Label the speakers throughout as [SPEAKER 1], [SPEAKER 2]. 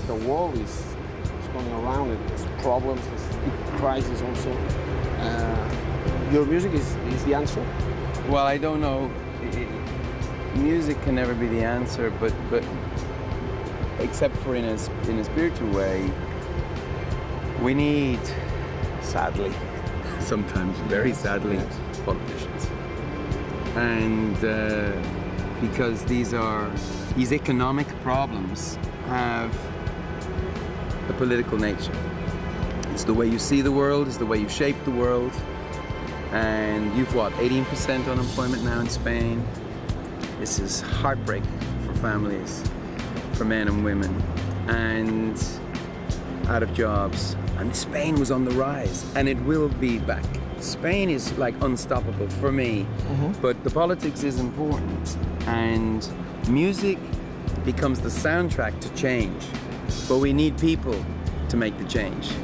[SPEAKER 1] the world is going around, and there's problems, there's big crises also. Your music is the answer?
[SPEAKER 2] Well, I don't know. Music can never be the answer, but except for in a spiritual way, we need, sadly, sometimes very sadly, politicians. And because these economic problems have a political nature. It's the way you see the world, it's the way you shape the world. And you've what, 18% unemployment now in Spain? This is heartbreaking for families, for men and women, and out of jobs. And Spain was on the rise, and it will be back. Spain is like unstoppable for me, but the politics is important, and music becomes the soundtrack to change. But we need people to make the change.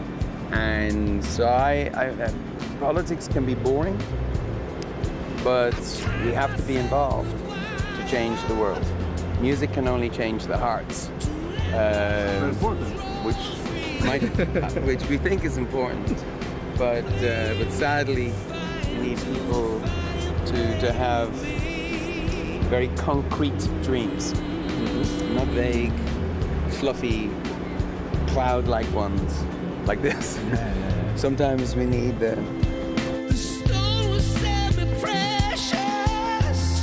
[SPEAKER 2] And so politics can be boring, but we have to be involved to change the world. Music can only change the hearts, which we think is important. But sadly, we need people to have very concrete dreams, not vague, fluffy, cloud-like ones like this. Sometimes we need the stone was semi-precious.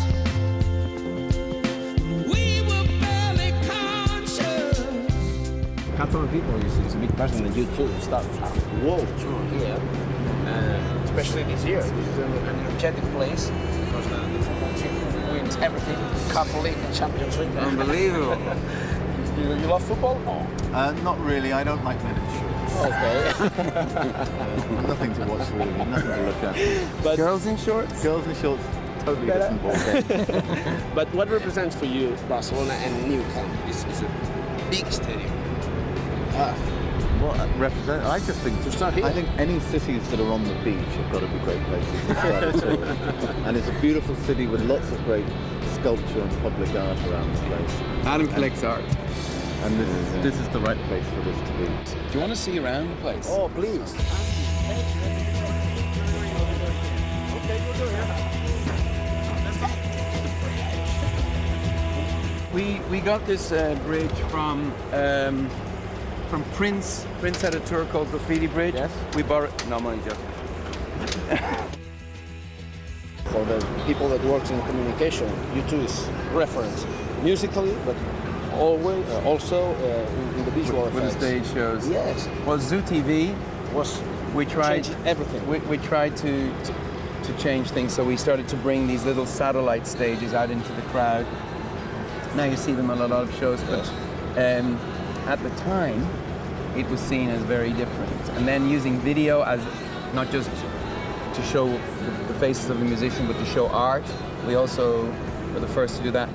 [SPEAKER 2] We were barely conscious.
[SPEAKER 1] Catalan people is a big passion, and you too start a world tour here, especially this year. This is an energetic place because the football team wins everything: Cup League, Champions League.
[SPEAKER 2] Unbelievable.
[SPEAKER 1] You love football?
[SPEAKER 3] Not really. I don't like men in shorts.
[SPEAKER 1] Okay.
[SPEAKER 3] Nothing to watch really, nothing to look at.
[SPEAKER 1] But
[SPEAKER 2] girls in shorts?
[SPEAKER 3] Girls in shorts, totally different ballgame.
[SPEAKER 1] But what represents for you Barcelona and Nou Camp? Is a big stadium.
[SPEAKER 3] What represent? I just think I think any cities that are on the beach have got to be great places to start a tour. And it's a beautiful city with lots of great sculpture and public art around the place.
[SPEAKER 2] Adam collects art.
[SPEAKER 3] And this is the right place for this to be.
[SPEAKER 2] Do you want to see around the place?
[SPEAKER 1] Oh, please.
[SPEAKER 2] We got this bridge from Prince. Prince had a tour called Graffiti Bridge.
[SPEAKER 1] Yes.
[SPEAKER 2] We borrowed. No, I'm only joking.
[SPEAKER 1] For the people that works in communication, U2 is reference musically, but always also in the visual
[SPEAKER 2] with the
[SPEAKER 1] effects.
[SPEAKER 2] stage shows.
[SPEAKER 1] Yes.
[SPEAKER 2] Well, Zoo TV
[SPEAKER 1] Was
[SPEAKER 2] we tried
[SPEAKER 1] changing everything.
[SPEAKER 2] We tried to change things, so we started to bring these little satellite stages out into the crowd. Now you see them on a lot of shows, but at the time it was seen as very different. And then using video as not just to show the faces of the musician, but to show art, we also were the first to do that.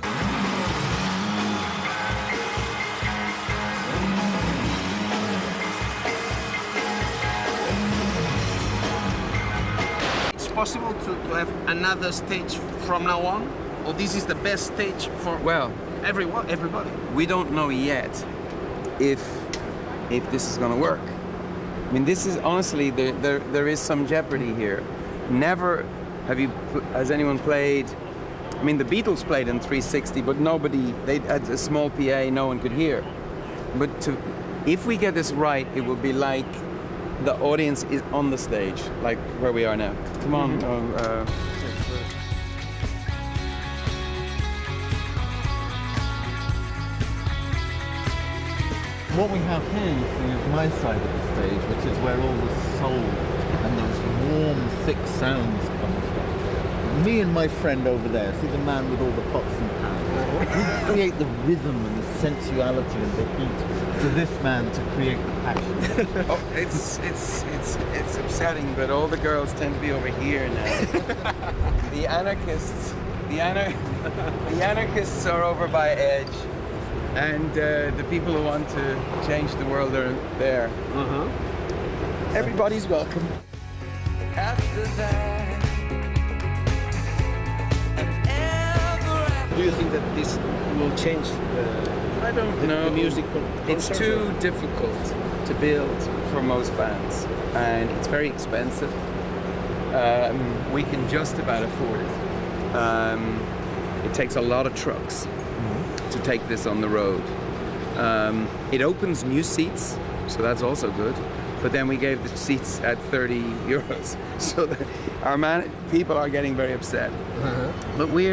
[SPEAKER 1] Possible to have another stage from now on, or this is the best stage for everybody?
[SPEAKER 2] We don't know yet if this is going to work. I mean, this is honestly there is some jeopardy here. Never has anyone played. I mean, the Beatles played in 360, but they had a small PA, no one could hear. But if we get this right, it will be like the audience is on the stage, like where we are now. Come on.
[SPEAKER 3] What we have here, you see, is my side of the stage, which is where all the soul and those warm, thick sounds come from. Me and my friend over there, see the man with all the pots and pans, we create the rhythm and the sensuality and the heat for this man to create the passion.
[SPEAKER 2] Oh, it's upsetting, but all the girls tend to be over here now. The anarchists are over by Edge, and the people who want to change the world are there. Everybody's welcome. After that.
[SPEAKER 1] Do you think that this will change
[SPEAKER 2] I don't know.
[SPEAKER 1] The music
[SPEAKER 2] It's
[SPEAKER 1] concert?
[SPEAKER 2] too difficult to build for most bands, and it's very expensive. We can just about afford it. It takes a lot of trucks to take this on the road. It opens new seats, so that's also good. But then we gave the seats at 30 euros, so that people are getting very upset. But we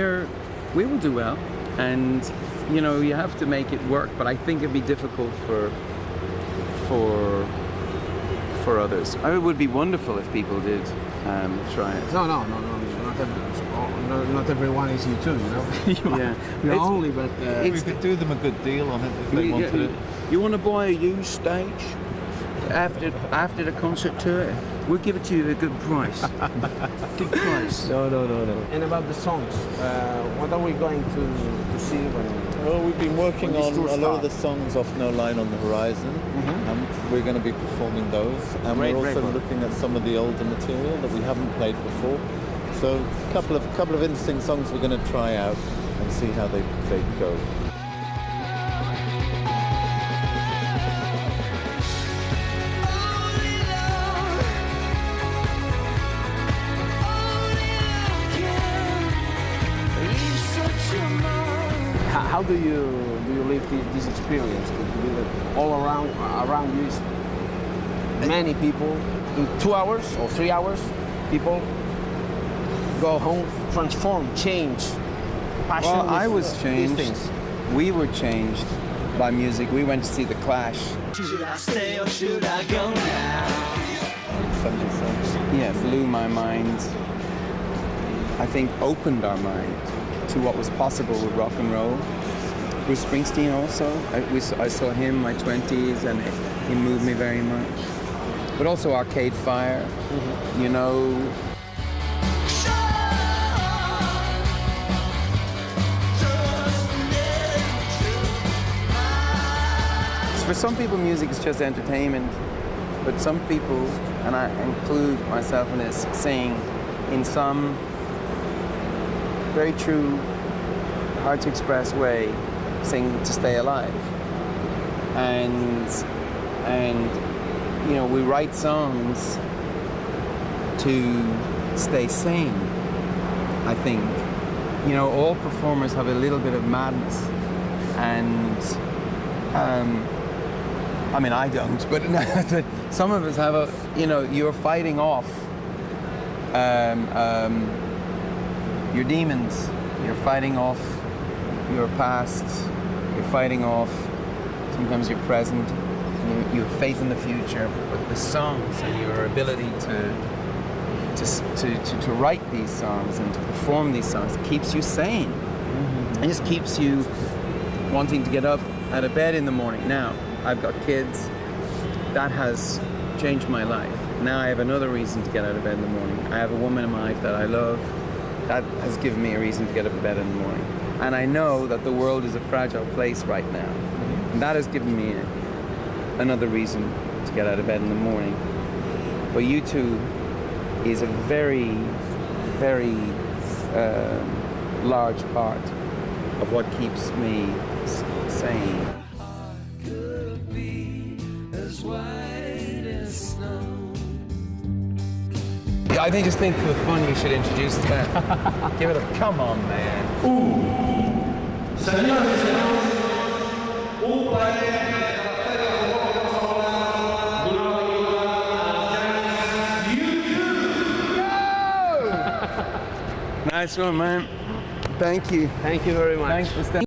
[SPEAKER 2] will do well, and you know, you have to make it work. But I think it'd be difficult for others. It would be wonderful if people did try it.
[SPEAKER 1] No. Not everyone is you too, you know. You're only, but
[SPEAKER 3] We could do them a good deal on it if they wanted it.
[SPEAKER 2] You want to buy a used stage after the concert tour? We'll give it to you at a good price. Good price.
[SPEAKER 1] No. And about the songs, what are we going to see when?
[SPEAKER 3] Well, we've been working
[SPEAKER 1] When
[SPEAKER 3] on
[SPEAKER 1] this tour
[SPEAKER 3] a lot of the
[SPEAKER 1] starts.
[SPEAKER 3] songs off No Line on the Horizon, and we're going to be performing those. And
[SPEAKER 1] Great
[SPEAKER 3] we're also
[SPEAKER 1] record.
[SPEAKER 3] looking at some of the older material that we haven't played before. So a couple of interesting songs we're going to try out and see how they go.
[SPEAKER 1] How do you live this experience? To do it all around you, is many people in 2 hours or 3 hours. People go home, transform, change, passion.
[SPEAKER 2] Well, I
[SPEAKER 1] with,
[SPEAKER 2] was
[SPEAKER 1] these
[SPEAKER 2] changed.
[SPEAKER 1] things.
[SPEAKER 2] We were changed by music. We went to see The Clash.
[SPEAKER 4] Should I stay or should I go now?
[SPEAKER 3] Sunday songs.
[SPEAKER 2] Yeah, blew my mind. I think opened our mind to what was possible with rock and roll. Bruce Springsteen also. I saw him in my 20s, and he moved me very much. But also Arcade Fire, you know. For some people, music is just entertainment, but some people, and I include myself in this, sing in some very true, hard to express way, sing to stay alive. And you know, we write songs to stay sane, I think. You know, all performers have a little bit of madness, and I mean, I don't, but some of us have you know, you're fighting off your demons, you're fighting off your past, you're fighting off sometimes your present, you have faith in the future, but the songs and your ability to write these songs and to perform these songs keeps you sane. It just keeps you wanting to get up out of bed in the morning. Now, I've got kids. That has changed my life. Now I have another reason to get out of bed in the morning. I have a woman in my life that I love. That has given me a reason to get up in bed in the morning. And I know that the world is a fragile place right now. And that has given me another reason to get out of bed in the morning. But U2 is a very, very large part of what keeps me sane. I just think for the fun you should introduce the band. Give it a come on, man. Nice one, man. Thank you.
[SPEAKER 1] Thank you very much.
[SPEAKER 2] Thanks for staying.